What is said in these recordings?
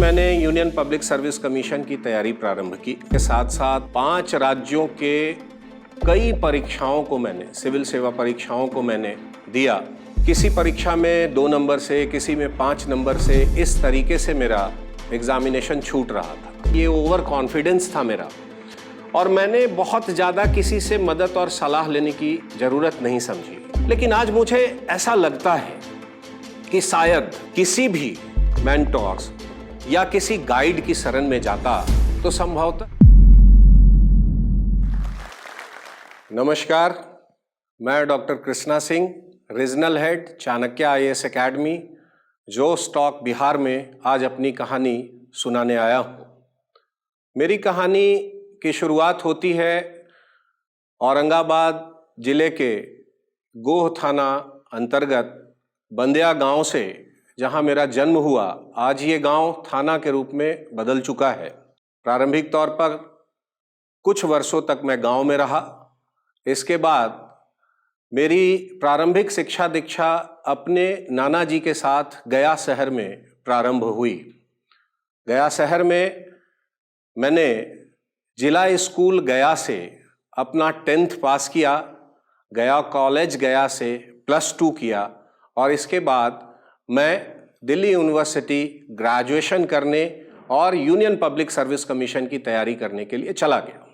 मैंने union public service commission की तैयारी प्रारंभ की के साथ साथ 5 राज्यों के कई परीक्षाओं को मैंने सिविल सेवा परीक्षाओं को मैंने दिया। किसी परीक्षा में 2 नंबर से, किसी में 5 नंबर से, इस तरीके से मेरा एग्जामिनेशन छूट रहा था। ये ओवर कॉन्फिडेंस था मेरा, और मैंने बहुत ज़्यादा किसी से मदद और सलाह लेने की ज़रूरत नहीं समझी। लेकिन आज मुझे ऐसा लगता है कि शायद किसी भी मेंटोर्स या किसी गाइड की शरण में जाता तो संभवतः। नमस्कार, मैं doctor Krishna Singh, regional head Chanakya IAS academy, जो स्टॉक बिहार में आज अपनी कहानी सुनाने आया हूँ। मेरी कहानी की शुरुआत होती है औरंगाबाद जिले के गोह थाना अंतर्गत बंदिया गांव से, जहां मेरा जन्म हुआ। आज ये गांव थाना के रूप में बदल चुका है। प्रारंभिक तौर पर कुछ वर्षों तक मैं गांव में रहा। इसके बाद मेरी प्रारंभिक शिक्षा दीक्षा अपने नाना जी के साथ गया शहर में प्रारंभ हुई। गया शहर में मैंने जिला स्कूल गया से अपना 10th पास किया, गया कॉलेज गया से +2 किया, और इसके बाद मैं दिल्ली यूनिवर्सिटी ग्रेजुएशन करने और यूनियन पब्लिक सर्विस कमीशन की तैयारी करने के लिए चला गया।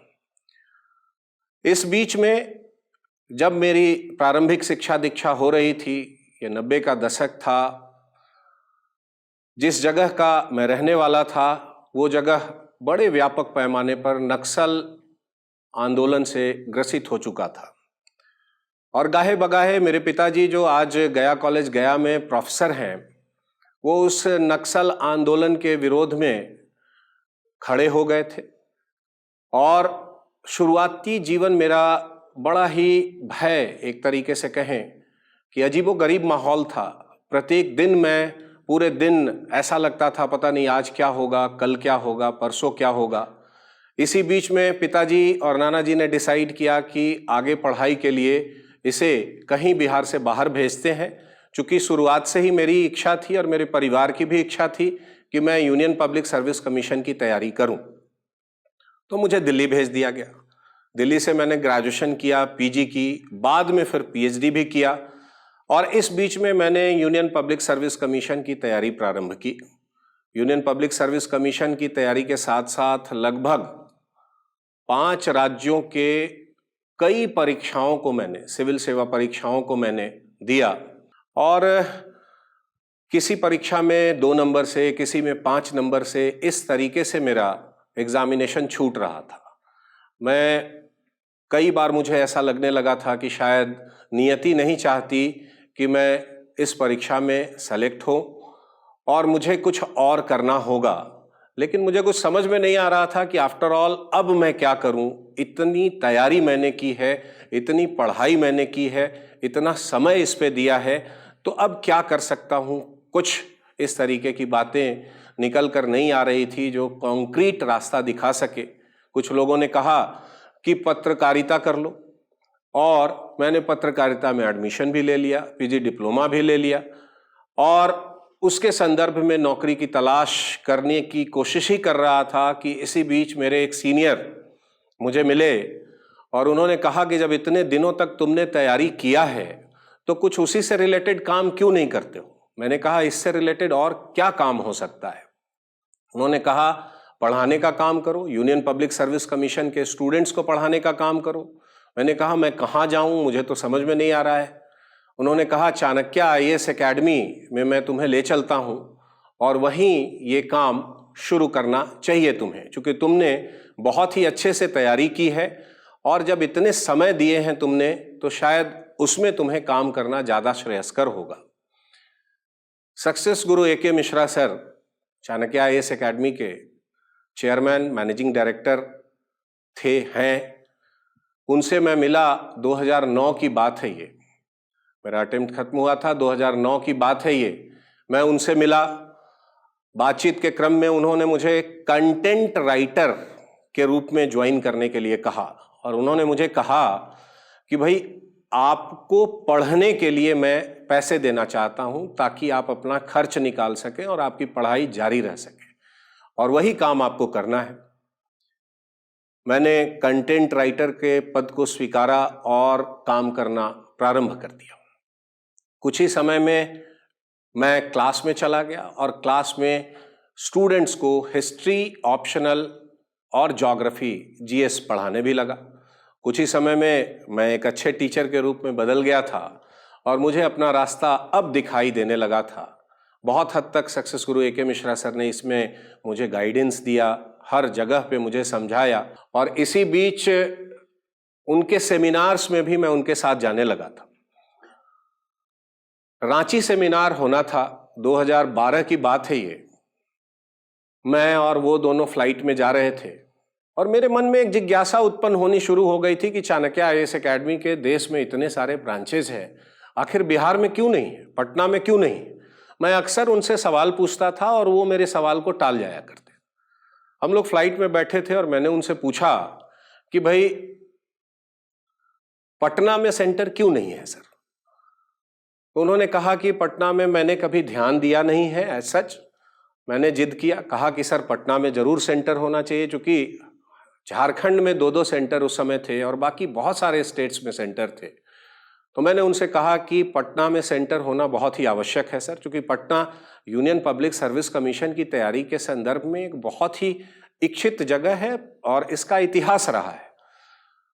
इस बीच में जब मेरी प्रारंभिक शिक्षा दीक्षा हो रही थी, ये 90 का दशक था। जिस जगह का मैं रहने वाला था वो जगह बड़े व्यापक पैमाने पर नक्सल आंदोलन से ग्रसित हो चुका था, और गाहे बगाहे मेरे पिताजी, जो आज गया कॉलेज गया में प्रोफेसर हैं, वो उस नक्सल आंदोलन के विरोध में खड़े हो गए थे। और शुरुआती जीवन मेरा बड़ा ही भय, एक तरीके से कहें कि अजीबोगरीब माहौल था। प्रत्येक दिन मैं पूरे दिन ऐसा लगता था पता नहीं आज क्या होगा, कल क्या होगा, परसों क्या होगा। इसी बीच में पिताजी और नाना जी ने डिसाइड किया कि आगे पढ़ाई के लिए इसे कहीं बिहार से बाहर भेजते हैं। चूंकि शुरुआत से ही मेरी इच्छा थी और मेरे परिवार की भी इच्छा थी कि मैं यूनियन पब्लिक सर्विस कमीशन की तैयारी करूं, तो मुझे दिल्ली भेज दिया गया। दिल्ली से मैंने ग्रेजुएशन किया, PG की, बाद में फिर PhD भी किया, और इस बीच में मैंने यूनियन पब्लिक सर्विस कमीशन की तैयारी प्रारंभ की। यूनियन पब्लिक सर्विस कमीशन की तैयारी के साथ साथ लगभग 5 राज्यों के कई परीक्षाओं को मैंने, सिविल सेवा परीक्षाओं को मैंने दिया, और किसी परीक्षा में 2 नंबर से, किसी में 5 नंबर से, इस तरीके से मेरा एग्जामिनेशन छूट रहा था। मैं कई बार मुझे ऐसा लगने लगा था कि शायद नियति नहीं चाहती कि मैं इस परीक्षा में सेलेक्ट हो और मुझे कुछ और करना होगा। लेकिन मुझे कुछ समझ में नहीं आ रहा था कि आफ्टर ऑल अब मैं क्या करूं। इतनी तैयारी मैंने की है, इतनी पढ़ाई मैंने की है, इतना समय इस पे दिया है, तो अब क्या कर सकता हूं। कुछ इस तरीके की बातें निकल कर नहीं आ रही थी जो कॉन्क्रीट रास्ता दिखा सके। कुछ लोगों ने कहा कि पत्रकारिता कर लो, और मैंने पत्रकारिता में एडमिशन भी ले लिया, PG डिप्लोमा भी ले लिया, और उसके संदर्भ में नौकरी की तलाश करने की कोशिश ही कर रहा था कि इसी बीच मेरे एक सीनियर मुझे मिले, और उन्होंने कहा कि जब इतने दिनों तक तुमने तैयारी किया है तो कुछ उसी से रिलेटेड काम क्यों नहीं करते हो। मैंने कहा इससे रिलेटेड और क्या काम हो सकता है। उन्होंने कहा पढ़ाने का काम करो, यूनियन पब्लिक सर्विस कमीशन के स्टूडेंट्स को पढ़ाने का काम करो। मैंने कहा मैं कहाँ जाऊँ, मुझे तो समझ में नहीं आ रहा है। उन्होंने कहा चाणक्य IAS एकेडमी में मैं तुम्हें ले चलता हूँ, और वहीं ये काम शुरू करना चाहिए तुम्हें, क्योंकि तुमने बहुत ही अच्छे से तैयारी की है, और जब इतने समय दिए हैं तुमने, तो शायद उसमें तुम्हें काम करना ज़्यादा श्रेयस्कर होगा। सक्सेस गुरु AK Mishra sir, Chanakya IAS academy के चेयरमैन, मैनेजिंग डायरेक्टर हैं। उनसे मैं मिला, 2009 की बात है ये, मेरा अटेम्प्ट खत्म हुआ था, 2009 की बात है ये। मैं उनसे मिला, बातचीत के क्रम में उन्होंने मुझे कंटेंट राइटर के रूप में ज्वाइन करने के लिए कहा, और उन्होंने मुझे कहा कि भाई आपको पढ़ने के लिए मैं पैसे देना चाहता हूं ताकि आप अपना खर्च निकाल सकें और आपकी पढ़ाई जारी रह सके। और वही काम आपको करना है। मैंने कंटेंट राइटर के पद को स्वीकारा और काम करना प्रारंभ कर दिया। कुछ ही समय में मैं क्लास में चला गया और क्लास में स्टूडेंट्स को हिस्ट्री ऑप्शनल और ज्योग्राफी जीएस पढ़ाने भी लगा। कुछ ही समय में मैं एक अच्छे टीचर के रूप में बदल गया था और मुझे अपना रास्ता अब दिखाई देने लगा था। बहुत हद तक सक्सेस गुरु ए.के. मिश्रा सर ने इसमें मुझे गाइडेंस दिया, हर जगह पे मुझे समझाया और इसी बीच उनके सेमिनार्स में भी मैं उनके साथ जाने लगा था। रांची सेमिनार होना था, 2012 की बात है ये। मैं और वो दोनों फ्लाइट में जा रहे थे और मेरे मन में एक जिज्ञासा उत्पन्न होनी शुरू हो गई थी कि चाणक्य आईएएस एकेडमी के देश में इतने सारे ब्रांचेज हैं, आखिर बिहार में क्यों नहीं है, पटना में क्यों नहीं। मैं अक्सर उनसे सवाल पूछता था और वो मेरे सवाल को टाल जाया करते। हम लोग फ्लाइट में बैठे थे और मैंने उनसे पूछा कि भाई पटना में सेंटर क्यों नहीं है सर। तो उन्होंने कहा कि पटना में मैंने कभी ध्यान दिया नहीं है एज सच। मैंने जिद किया, कहा कि सर पटना में जरूर सेंटर होना चाहिए, क्योंकि झारखंड में 2-2 सेंटर उस समय थे और बाकी बहुत सारे स्टेट्स में सेंटर थे। तो मैंने उनसे कहा कि पटना में सेंटर होना बहुत ही आवश्यक है सर, क्योंकि Patna union public service commission की तैयारी के संदर्भ में एक बहुत ही इच्छित जगह है और इसका इतिहास रहा है।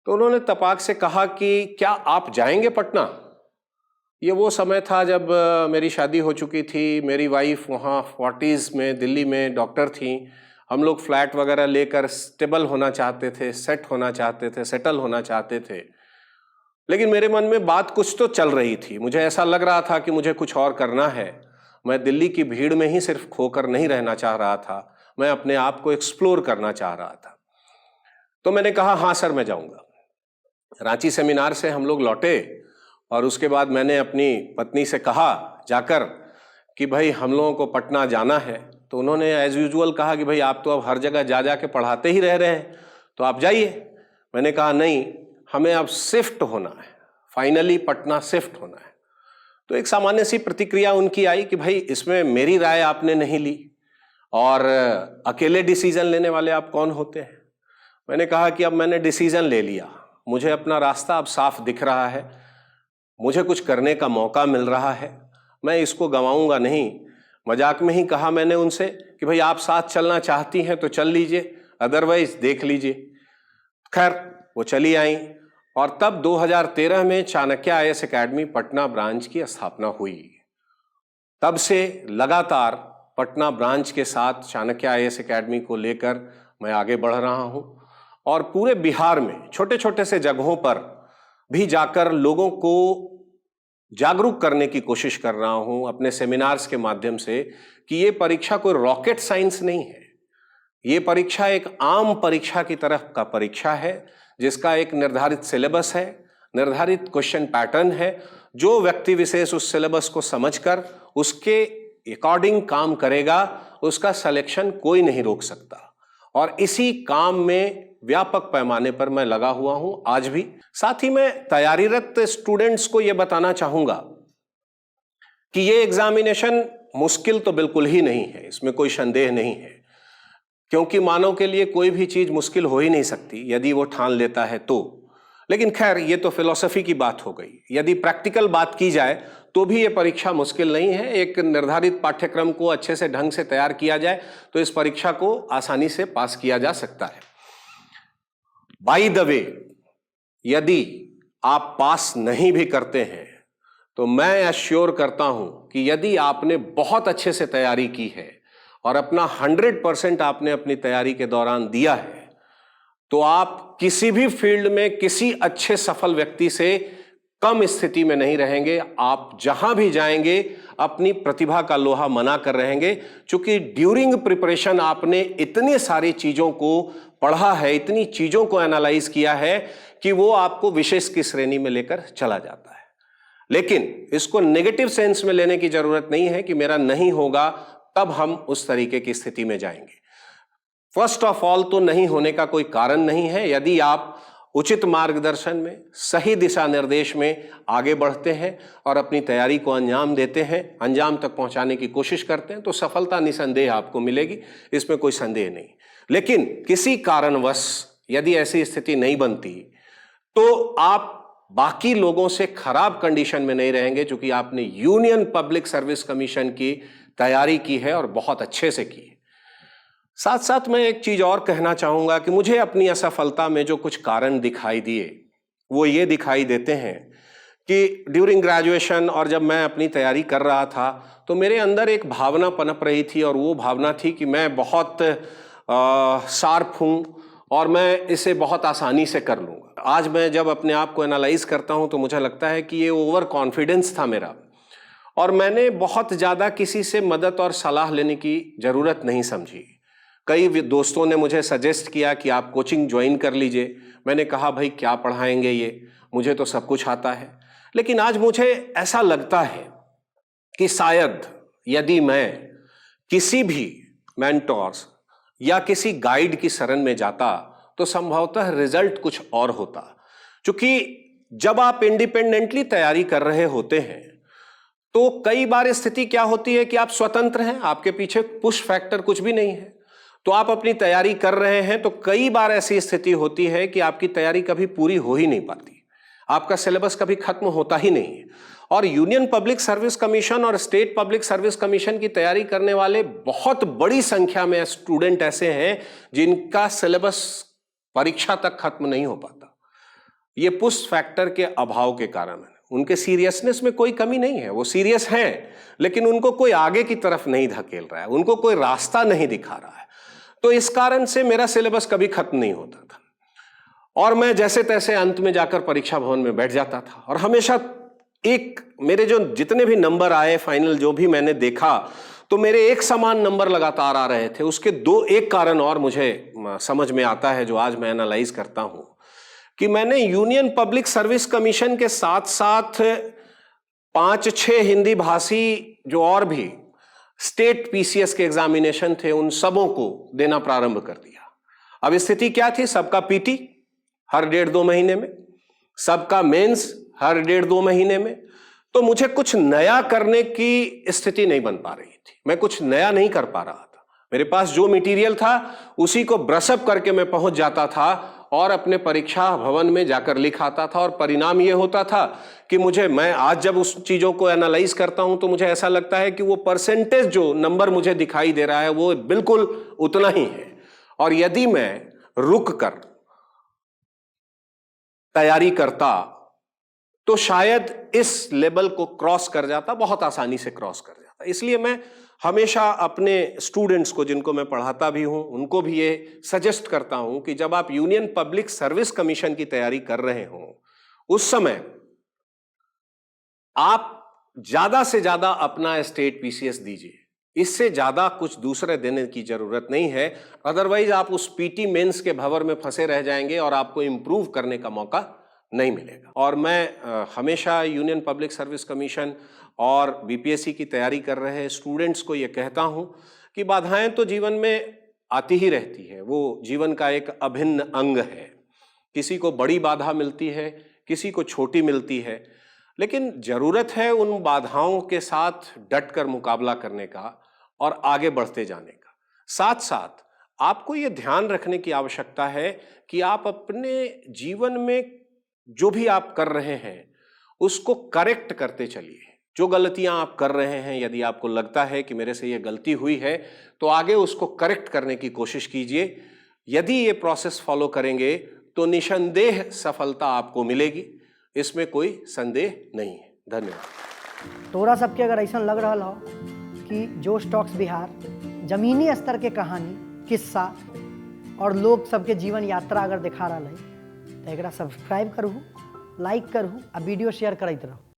तो उन्होंने तपाक से कहा कि क्या आप जाएंगे पटना। ये वो समय था जब मेरी शादी हो चुकी थी, मेरी वाइफ वहाँ 40s में दिल्ली में डॉक्टर थी। हम लोग फ्लैट वगैरह लेकर स्टेबल होना चाहते थे, सेट होना चाहते थे, सेटल होना चाहते थे। लेकिन मेरे मन में बात कुछ तो चल रही थी। मुझे ऐसा लग रहा था कि मुझे कुछ और करना है। मैं दिल्ली की भीड़ में ही सिर्फ खोकर नहीं रहना चाह रहा था, मैं अपने आप को एक्सप्लोर करना चाह रहा था। तो मैंने कहा हाँ सर मैं जाऊंगा। रांची सेमिनार से हम लोग लौटे और उसके बाद मैंने अपनी पत्नी से कहा जाकर कि भाई हम लोगों को पटना जाना है। तो उन्होंने एज यूजुअल कहा कि भाई आप तो अब हर जगह जा के पढ़ाते ही रह रहे हैं, तो आप जाइए। मैंने कहा नहीं, हमें अब शिफ्ट होना है, फाइनली पटना शिफ्ट होना है। तो एक सामान्य सी प्रतिक्रिया उनकी आई कि भाई इसमें मेरी राय आपने नहीं ली और अकेले डिसीजन लेने वाले आप कौन होते हैं। मैंने कहा कि अब मैंने डिसीजन ले लिया, मुझे अपना रास्ता अब साफ दिख रहा है, मुझे कुछ करने का मौका मिल रहा है, मैं इसको गंवाऊंगा नहीं। मजाक में ही कहा मैंने उनसे कि भाई आप साथ चलना चाहती हैं तो चल लीजिए, अदरवाइज देख लीजिए। खैर वो चली आई और तब 2013 में Chanakya IAS academy Patna branch की स्थापना हुई। तब से लगातार पटना ब्रांच के साथ चाणक्य आईएएस एकेडमी को लेकर मैं आगे बढ़ रहा हूं और पूरे बिहार में छोटे छोटे से जगहों पर भी जाकर लोगों को जागरूक करने की कोशिश कर रहा हूं अपने सेमिनार्स के माध्यम से कि ये परीक्षा कोई रॉकेट साइंस नहीं है। ये परीक्षा एक आम परीक्षा की तरह का परीक्षा है, जिसका एक निर्धारित सिलेबस है, निर्धारित क्वेश्चन पैटर्न है। जो व्यक्ति विशेष उस सिलेबस को समझकर उसके अकॉर्डिंग काम करेगा, उसका सिलेक्शन कोई नहीं रोक सकता। और इसी काम में व्यापक पैमाने पर मैं लगा हुआ हूं आज भी। साथ ही मैं तैयारीरत स्टूडेंट्स को यह बताना चाहूंगा कि यह एग्जामिनेशन मुश्किल तो बिल्कुल ही नहीं है, इसमें कोई संदेह नहीं है, क्योंकि मानव के लिए कोई भी चीज मुश्किल हो ही नहीं सकती यदि वो ठान लेता है तो। लेकिन खैर ये तो फिलॉसफी की बात हो गई। यदि प्रैक्टिकल बात की जाए तो भी ये परीक्षा मुश्किल नहीं है। एक निर्धारित पाठ्यक्रम को अच्छे से ढंग से तैयार किया जाए तो इस परीक्षा को आसानी से पास किया जा सकता है। बाय द वे, यदि आप पास नहीं भी करते हैं तो मैं एश्योर करता हूं कि यदि आपने बहुत अच्छे से तैयारी की है और अपना 100% आपने अपनी तैयारी के दौरान दिया है, तो आप किसी भी फील्ड में किसी अच्छे सफल व्यक्ति से कम स्थिति में नहीं रहेंगे। आप जहां भी जाएंगे अपनी प्रतिभा का लोहा मना कर रहेंगे, क्योंकि ड्यूरिंग प्रिपरेशन आपने इतनी सारी चीजों को पढ़ा है, इतनी चीजों को एनालाइज किया है कि वो आपको विशेष की श्रेणी में लेकर चला जाता है। लेकिन इसको नेगेटिव सेंस में लेने की जरूरत नहीं है कि मेरा नहीं होगा तब हम उस तरीके की स्थिति में जाएंगे। फर्स्ट ऑफ ऑल तो नहीं होने का कोई कारण नहीं है। यदि आप उचित मार्गदर्शन में, सही दिशा निर्देश में आगे बढ़ते हैं और अपनी तैयारी को अंजाम देते हैं, अंजाम तक पहुंचाने की कोशिश करते हैं, तो सफलता निसंदेह आपको मिलेगी, इसमें कोई संदेह नहीं। लेकिन किसी कारणवश यदि ऐसी स्थिति नहीं बनती तो आप बाकी लोगों से खराब कंडीशन में नहीं रहेंगे, क्योंकि आपने यूनियन पब्लिक सर्विस कमीशन की तैयारी की है और बहुत अच्छे से की है। साथ साथ मैं एक चीज और कहना चाहूंगा कि मुझे अपनी असफलता में जो कुछ कारण दिखाई दिए वो ये दिखाई देते हैं कि ड्यूरिंग ग्रेजुएशन और जब मैं अपनी तैयारी कर रहा था तो मेरे अंदर एक भावना पनप रही थी, और वो भावना थी कि मैं बहुत शार्प हूं और मैं इसे बहुत आसानी से कर लूंगा। आज मैं जब अपने आप को एनालाइज करता हूं तो मुझे लगता है कि ये ओवर कॉन्फिडेंस था मेरा, और मैंने बहुत ज़्यादा किसी से मदद और सलाह लेने की ज़रूरत नहीं समझी। कई दोस्तों ने मुझे सजेस्ट किया कि आप कोचिंग ज्वाइन कर लीजिए। मैंने कहा भाई क्या पढ़ाएंगे ये, मुझे तो सब कुछ आता है। लेकिन आज मुझे ऐसा लगता है कि शायद यदि मैं किसी भी मेंटोर्स या किसी गाइड की शरण में जाता तो संभवतः रिजल्ट कुछ और होता। क्योंकि जब आप इंडिपेंडेंटली तैयारी कर रहे होते हैं तो कई बार स्थिति क्या होती है कि आप स्वतंत्र हैं, आपके पीछे पुश फैक्टर कुछ भी नहीं है, तो आप अपनी तैयारी कर रहे हैं। तो कई बार ऐसी स्थिति होती है कि आपकी तैयारी कभी पूरी हो ही नहीं पाती, आपका सिलेबस कभी खत्म होता ही नहीं है। और यूनियन पब्लिक सर्विस कमीशन और स्टेट पब्लिक सर्विस कमीशन की तैयारी करने वाले बहुत बड़ी संख्या में स्टूडेंट ऐसे हैं जिनका सिलेबस परीक्षा तक खत्म नहीं हो पाता। ये पुश फैक्टर के अभाव के कारण है। उनके सीरियसनेस में कोई कमी नहीं है, वो सीरियस हैं, लेकिन उनको कोई आगे की तरफ नहीं धकेल रहा है, उनको कोई रास्ता नहीं दिखा रहा है। तो इस कारण से मेरा सिलेबस कभी खत्म नहीं होता था और मैं जैसे तैसे अंत में जाकर परीक्षा भवन में बैठ जाता था। और हमेशा एक मेरे जो जितने भी नंबर आए फाइनल जो भी मैंने देखा, तो मेरे एक समान नंबर लगातार आ रहे थे। उसके एक कारण और मुझे समझ में आता है जो आज मैं एनालाइज करता हूं कि मैंने यूनियन पब्लिक सर्विस कमीशन के साथ साथ 5-6 हिंदी भाषी जो और भी स्टेट पीसीएस के एग्जामिनेशन थे उन सबों को देना प्रारंभ कर दिया। अब स्थिति क्या थी, सबका पीटी हर 1.5-2 महीने में, सबका मेंस हर 1.5-2 महीने में। तो मुझे कुछ नया करने की स्थिति नहीं बन पा रही थी, मैं कुछ नया नहीं कर पा रहा था। मेरे पास जो मटेरियल था उसी को ब्रशअप करके मैं पहुंच जाता था और अपने परीक्षा भवन में जाकर लिखाता था, और परिणाम यह होता था कि मैं आज जब उस चीजों को एनालाइज करता हूं तो मुझे ऐसा लगता है कि वो परसेंटेज जो नंबर मुझे दिखाई दे रहा है वो बिल्कुल उतना ही है। और यदि मैं रुक कर तैयारी करता तो शायद इस लेवल को क्रॉस कर जाता, बहुत आसानी से क्रॉस कर जाता। इसलिए मैं हमेशा अपने स्टूडेंट्स को जिनको मैं पढ़ाता भी हूं उनको भी ये सजेस्ट करता हूं कि जब आप यूनियन पब्लिक सर्विस कमीशन की तैयारी कर रहे हो उस समय आप ज्यादा से ज्यादा अपना स्टेट पीसीएस दीजिए, इससे ज्यादा कुछ दूसरे देने की जरूरत नहीं है। अदरवाइज आप उस पीटी मेंस के भंवर में फंसे रह जाएंगे और आपको इंप्रूव करने का मौका नहीं मिलेगा। और मैं हमेशा यूनियन पब्लिक सर्विस कमीशन और बीपीएससी की तैयारी कर रहे स्टूडेंट्स को यह कहता हूं कि बाधाएं तो जीवन में आती ही रहती है, वो जीवन का एक अभिन्न अंग है। किसी को बड़ी बाधा मिलती है, किसी को छोटी मिलती है, लेकिन जरूरत है उन बाधाओं के साथ डट कर मुकाबला करने का और आगे बढ़ते जाने का। साथ साथ आपको यह ध्यान रखने की आवश्यकता है कि आप अपने जीवन में जो भी आप कर रहे हैं उसको करेक्ट करते चलिए। जो गलतियां आप कर रहे हैं, यदि आपको लगता है कि मेरे से ये गलती हुई है तो आगे उसको करेक्ट करने की कोशिश कीजिए। यदि ये प्रोसेस फॉलो करेंगे तो निसंदेह सफलता आपको मिलेगी, इसमें कोई संदेह नहीं है। धन्यवाद। तोरा सबके अगर ऐसा लग रहा हो कि जो स्टॉक्स बिहार जमीनी स्तर के कहानी, किस्सा और लोग सबके जीवन यात्रा अगर दिखा रहा है तो एक सब्सक्राइब करूँ, लाइक करूँ और वीडियो शेयर करते रहूँ।